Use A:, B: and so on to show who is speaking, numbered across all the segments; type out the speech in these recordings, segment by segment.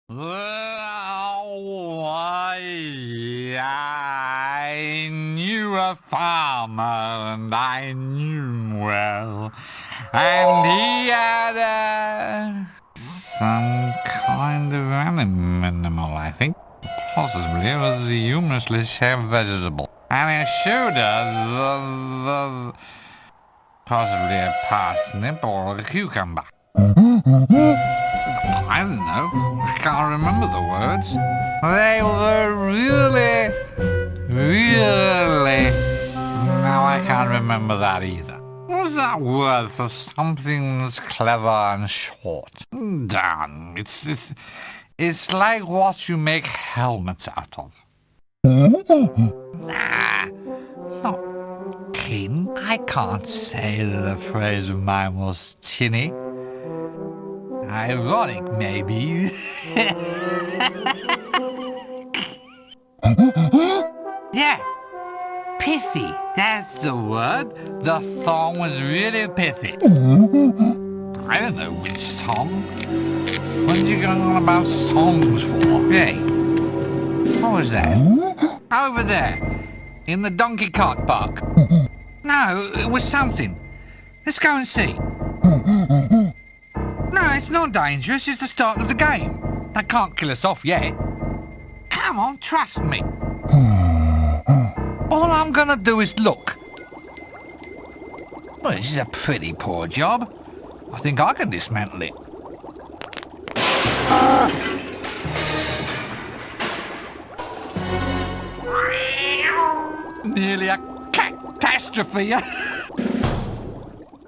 A: I knew a farmer, and I knew him well, and he had some kind of animal, I think. Possibly it was a humorously shaped vegetable, and it showed us possibly a parsnip or a cucumber. I don't know. I can't remember the words. They were really... No, I can't remember that either. Was that word for something that's clever and short? Damn, it's like what you make helmets out of. Nah, not tin. I can't say that a phrase of mine was tinny. Ironic, maybe. Yeah, pithy, that's the word. The thong was really pithy. I don't know which song. What are you going on about songs for? Hey, what was that? Over there, in the donkey cart park. No, it was something. Let's go and see. No, it's not dangerous, it's the start of the game. They can't kill us off yet. Come on, trust me. All I'm gonna do is look. Well, this is a pretty poor job. I think I can dismantle it. Nearly a catastrophe.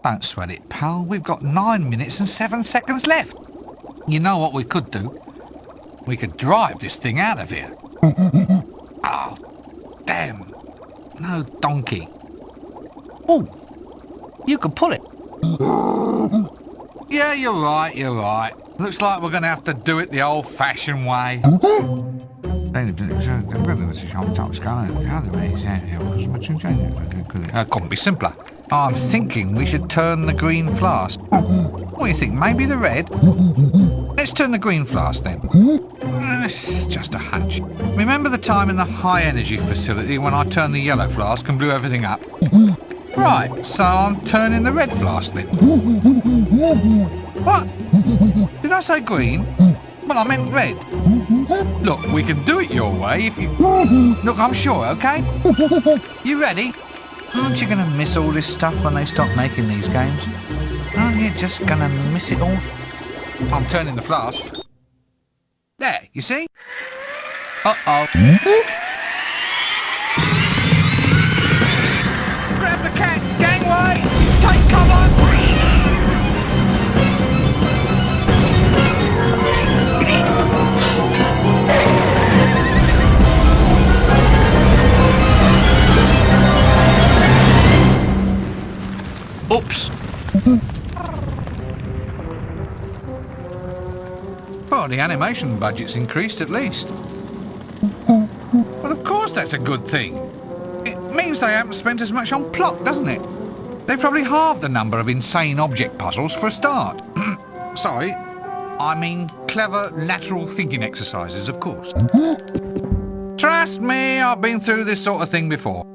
A: Don't sweat it, pal. We've got 9 minutes and 7 seconds left. You know what we could do? We could drive this thing out of here. Oh, damn. No donkey. Oh, you could pull it. Yeah, you're right. Looks like we're going to have to do it the old-fashioned way. Couldn't be simpler. I'm thinking we should turn the green flask. What do you think, maybe the red? Let's turn the green flask then. It's just a hunch. Remember the time in the high-energy facility when I turned the yellow flask and blew everything up? Right, so I'm turning the red flask then. What? Did I say green? Well, I meant red. Look, we can do it your way if you... Look, I'm sure, okay? You ready? Aren't you going to miss all this stuff when they stop making these games? Aren't you just going to miss it all? I'm turning the flask. There, you see? Uh-oh. Grab the cat! Gangway! Take cover! Oops. Well, the animation budget's increased at least. Well, of course that's a good thing. It means they haven't spent as much on plot, doesn't it? They've probably halved the number of insane object puzzles for a start. Sorry, I mean clever lateral thinking exercises, of course. Trust me, I've been through this sort of thing before.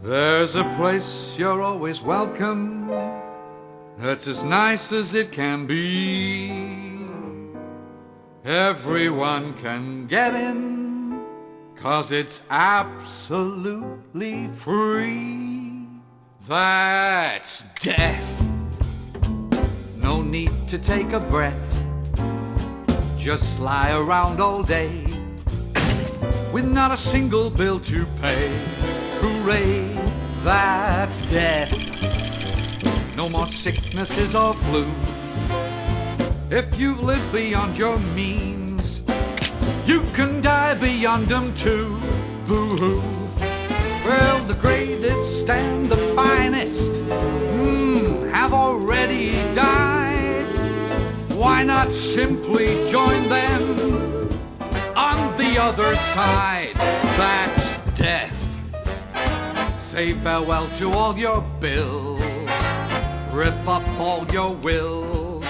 B: There's a place you're always welcome, that's as nice as it can be. Everyone can get in, 'cause it's absolutely free. That's death. No need to take a breath, just lie around all day with not a single bill to pay. Hooray, that's death. No more sicknesses or flu. If you've lived beyond your means, you can die beyond them too. Boo-hoo. Well, the greatest and the finest have already died. Why not simply join them other side. That's death. Say farewell to all your bills. Rip up all your wills.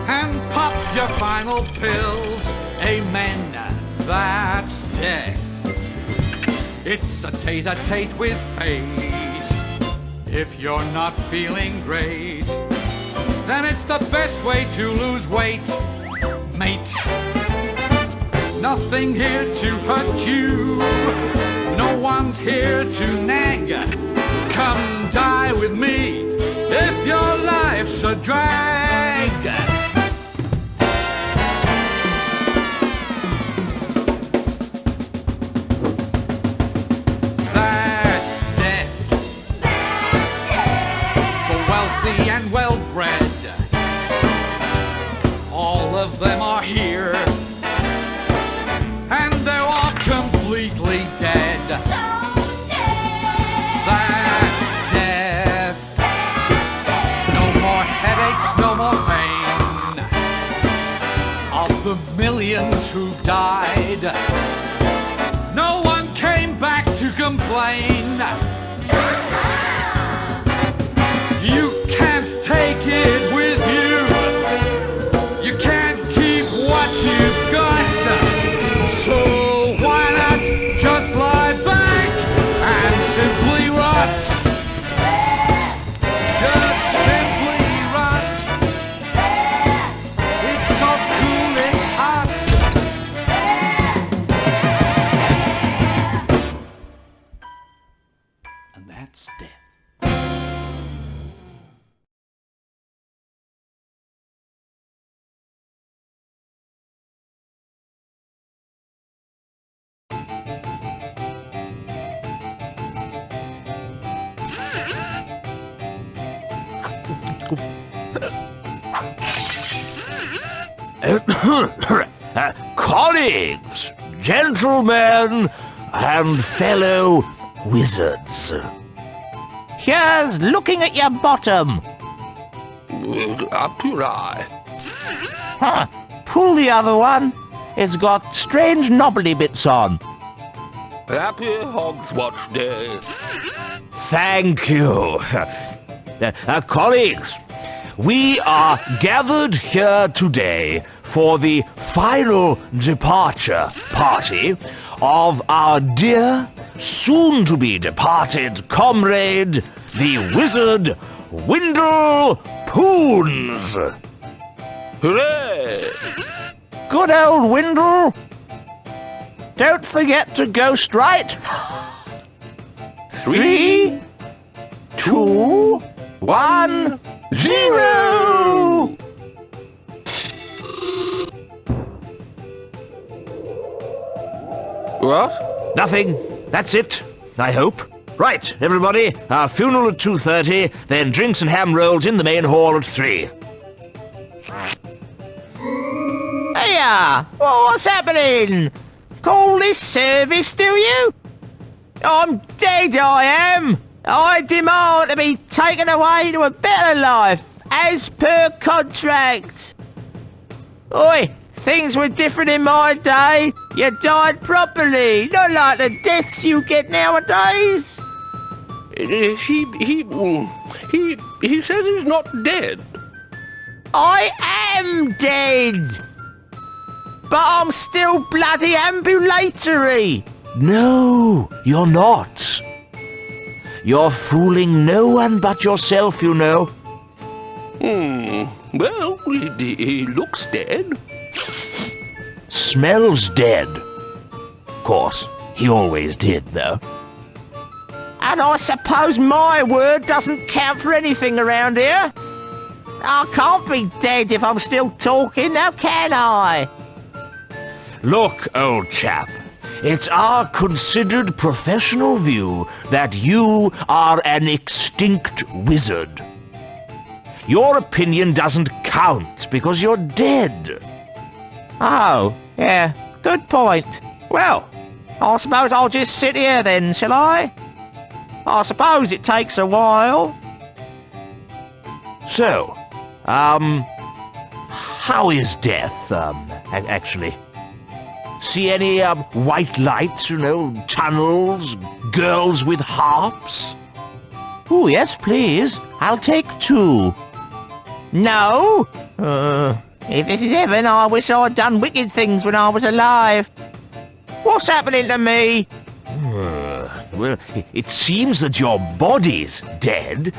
B: And pop your final pills. Amen. That's death. It's a tete-a-tete with fate. If you're not feeling great, then it's the best way to lose weight, mate. Nothing here to hurt you. No one's here to nag. Come die with me if your life's a drag. That's death. For wealthy and well-bred, all of them are here. And they're all completely dead. That's death. No more headaches, no more pain. Of the millions who died, no one came back to complain. You can't take it with you. You can't keep what you've got. So why not just lie back and simply rot? Just simply rot. It's so cool, it's hot. And that's death.
C: Colleagues, gentlemen, and fellow wizards. Here's looking at your bottom.
D: Up your eye.
C: Huh. Pull the other one. It's got strange knobbly bits on.
D: Happy Hogs Watch Day.
C: Thank you. Colleagues, we are gathered here today for the final departure party of our dear, soon-to-be-departed comrade, the wizard Windle Poons.
D: Hooray!
C: Good old Windle. Don't forget to ghost write. 3, 2, 1, 0!
D: What?
C: Nothing. That's it, I hope. Right, everybody, our funeral at 2:30, then drinks and ham rolls in the main hall at 3. Hiya! What's happening? Call this service, do you? I'm dead, I am. I demand to be taken away to a better life, as per contract. Oi, things were different in my day. You died properly, not like the deaths you get nowadays.
D: He says he's not dead.
C: I am dead. But I'm still bloody ambulatory. No, you're not. You're fooling no one but yourself, you know.
D: Well, he looks dead.
C: Smells dead. Of course, he always did, though. And I suppose my word doesn't count for anything around here. I can't be dead if I'm still talking, now can I? Look, old chap, it's our considered professional view that you are an extinct wizard. Your opinion doesn't count because you're dead. Oh, yeah, good point. Well, I suppose I'll just sit here then, shall I? I suppose it takes a while. So, how is death, actually? See any, white lights, tunnels, girls with harps? Oh, yes, please. I'll take 2. No? If this is heaven, I wish I'd done wicked things when I was alive. What's happening to me? Well, it seems that your body's dead,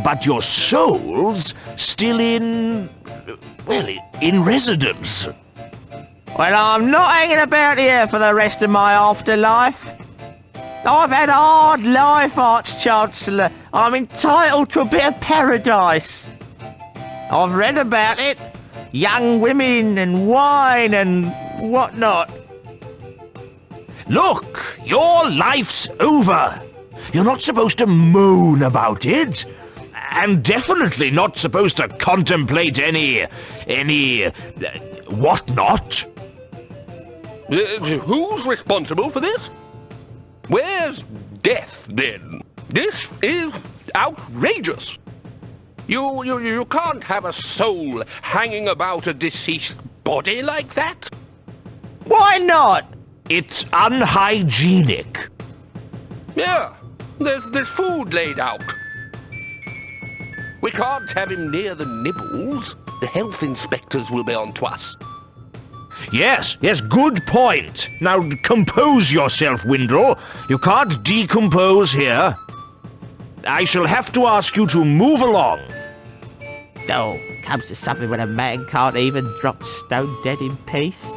C: but your soul's still in residence. Well, I'm not hanging about here for the rest of my afterlife. I've had a hard life, Arch-Chancellor. I'm entitled to a bit of paradise. I've read about it. Young women and wine and whatnot. Look, your life's over. You're not supposed to moan about it. And definitely not supposed to contemplate any whatnot.
D: Who's responsible for this? Where's death, then? This is outrageous. You can't have a soul hanging about a deceased body like that.
C: Why not? It's unhygienic.
D: Yeah, there's food laid out. We can't have him near the nibbles. The health inspectors will be on to us.
C: Yes, good point. Now compose yourself, Windle. You can't decompose here. I shall have to ask you to move along. Oh, comes to something when a man can't even drop stone dead in peace.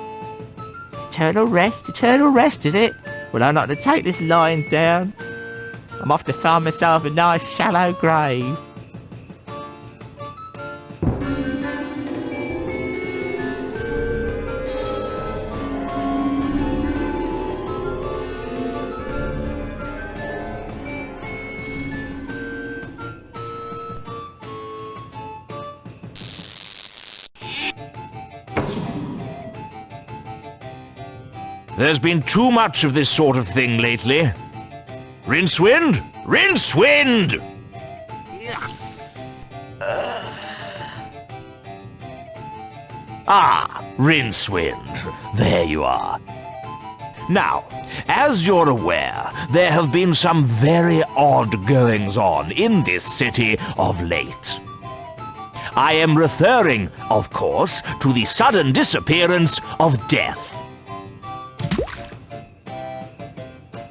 C: Eternal rest, is it? Well, I'm not to take this lying down. I'm off to find myself a nice shallow grave. There's been too much of this sort of thing lately. Rincewind? Rincewind! Rincewind. There you are. Now, as you're aware, there have been some very odd goings-on in this city of late. I am referring, of course, to the sudden disappearance of Death.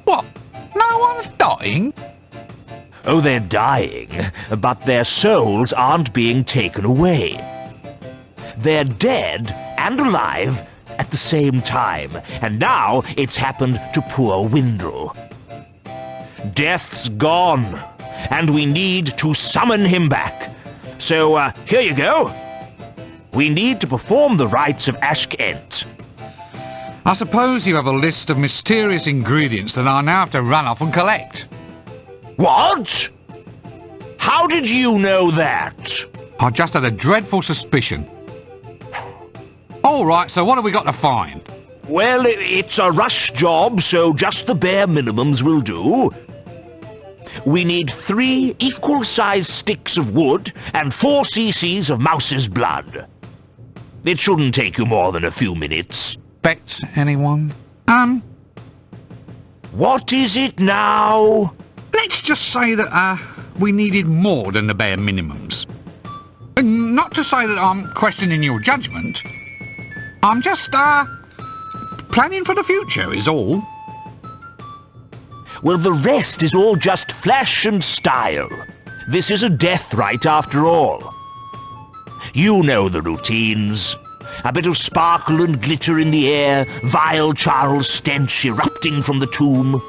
A: What? No one's dying?
C: Oh, they're dying, but their souls aren't being taken away. They're dead and alive at the same time, and now it's happened to poor Windle. Death's gone, and we need to summon him back. So, here you go. We need to perform the rites of Ashkent.
A: I suppose you have a list of mysterious ingredients that I now have to run off and collect.
C: What? How did you know that?
A: I just had a dreadful suspicion. All right, so what have we got to find?
C: Well, it's a rush job, so just the bare minimums will do. We need 3 equal-sized sticks of wood and 4 cc's of mouse's blood. It shouldn't take you more than a few minutes.
A: Bets, anyone?
C: What is it now?
A: Let's just say that, we needed more than the bare minimums. Not to say that I'm questioning your judgment. I'm just, planning for the future is all.
C: Well, the rest is all just flash and style. This is a death rite after all. You know the routines. A bit of sparkle and glitter in the air, vile Charles stench erupting from the tomb.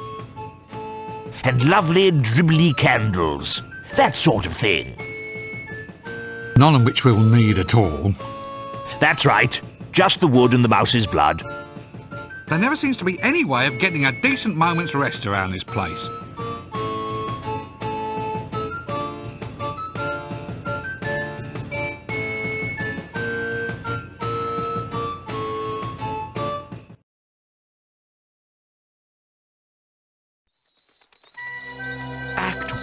C: And lovely dribbly candles. That sort of thing.
A: None of which we'll need at all.
C: That's right. Just the wood and the mouse's blood.
A: There never seems to be any way of getting a decent moment's rest around this place.
C: Act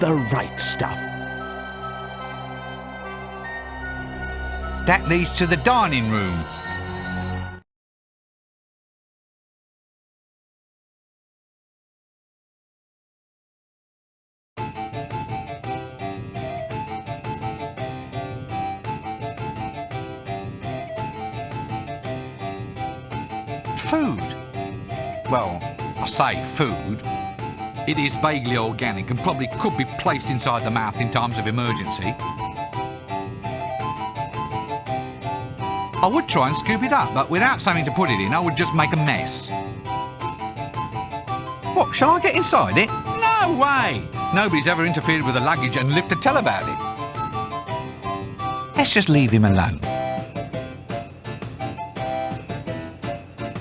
C: the right stuff.
A: That leads to the dining room. food. Well, I say food. It is vaguely organic and probably could be placed inside the mouth in times of emergency. I would try and scoop it up, but without something to put it in, I would just make a mess. What, shall I get inside it? No way! Nobody's ever interfered with the luggage and lived to tell about it. Let's just leave him alone.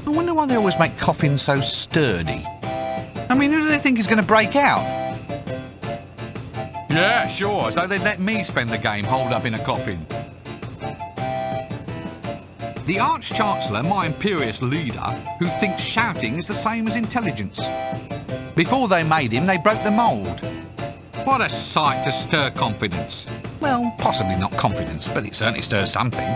A: I wonder why they always make coffins so sturdy. I mean, who do they think is going to break out? Yeah, sure, so they'd let me spend the game holed up in a coffin. The Arch-Chancellor, my imperious leader, who thinks shouting is the same as intelligence. Before they made him, they broke the mould. What a sight to stir confidence. Well, possibly not confidence, but it certainly stirs something.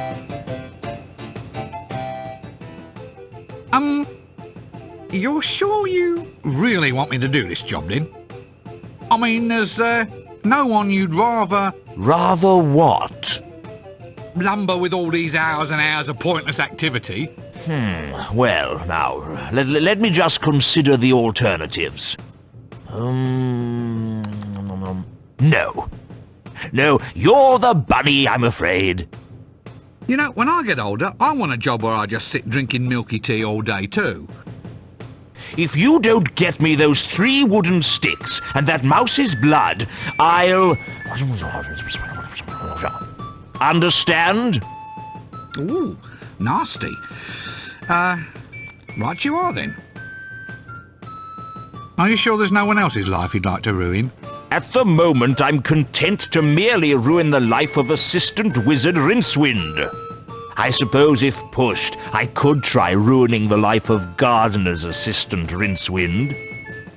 A: You're sure you really want me to do this job, then? I mean, there's no one you'd rather...
C: Rather what?
A: Lumber with all these hours and hours of pointless activity?
C: Well, now, let me just consider the alternatives. No. No, you're the bunny, I'm afraid.
A: You know, when I get older, I want a job where I just sit drinking milky tea all day, too.
C: If you don't get me those 3 wooden sticks and that mouse's blood, I'll... Understand?
A: Ooh, nasty. Right you are, then. Are you sure there's no one else's life you'd like to ruin?
C: At the moment, I'm content to merely ruin the life of assistant wizard Rincewind. I suppose if pushed, I could try ruining the life of gardener's assistant Rincewind.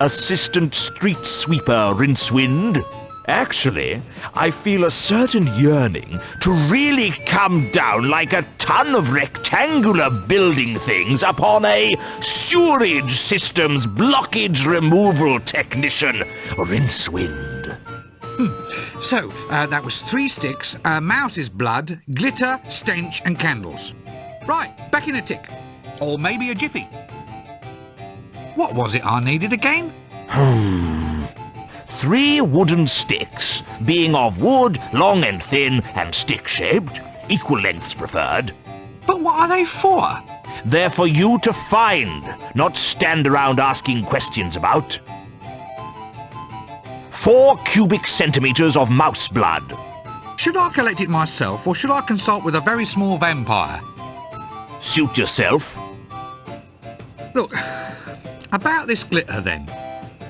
C: Assistant street sweeper Rincewind. Actually, I feel a certain yearning to really come down like a ton of rectangular building things upon a sewerage systems blockage removal technician, Rincewind.
A: So, that was 3 sticks, mouse's blood, glitter, stench and candles. Right, back in a tick. Or maybe a jiffy. What was it I needed again?
C: 3 wooden sticks, being of wood, long and thin, and stick-shaped, equal lengths preferred.
A: But what are they for?
C: They're for you to find, not stand around asking questions about. 4 cubic centimeters of mouse blood.
A: Should I collect it myself, or should I consult with a very small vampire?
C: Suit yourself.
A: Look, about this glitter then.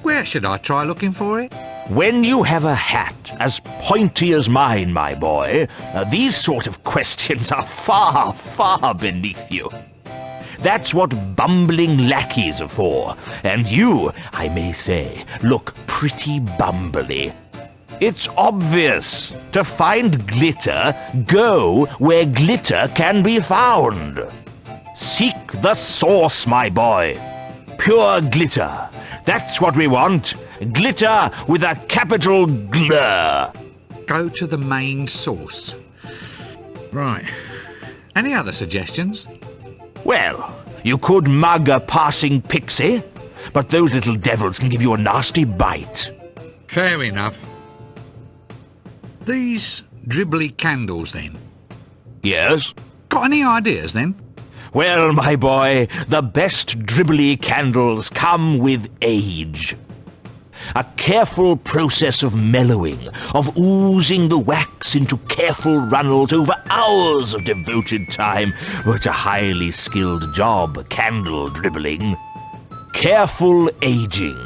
A: Where should I try looking for it?
C: When you have a hat as pointy as mine, my boy, these sort of questions are far, far beneath you. That's what bumbling lackeys are for, and you, I may say, look pretty bumbly. It's obvious. To find glitter, go where glitter can be found. Seek the source, my boy. Pure glitter. That's what we want. Glitter with a capital glur.
A: Go to the main source. Right. Any other suggestions?
C: Well, you could mug a passing pixie, but those little devils can give you a nasty bite.
A: Fair enough. These dribbly candles, then?
C: Yes?
A: Got any ideas, then?
C: Well, my boy, the best dribbly candles come with age. A careful process of mellowing, of oozing the wax into careful runnels over hours of devoted time. It's a highly skilled job, candle dribbling. Careful aging,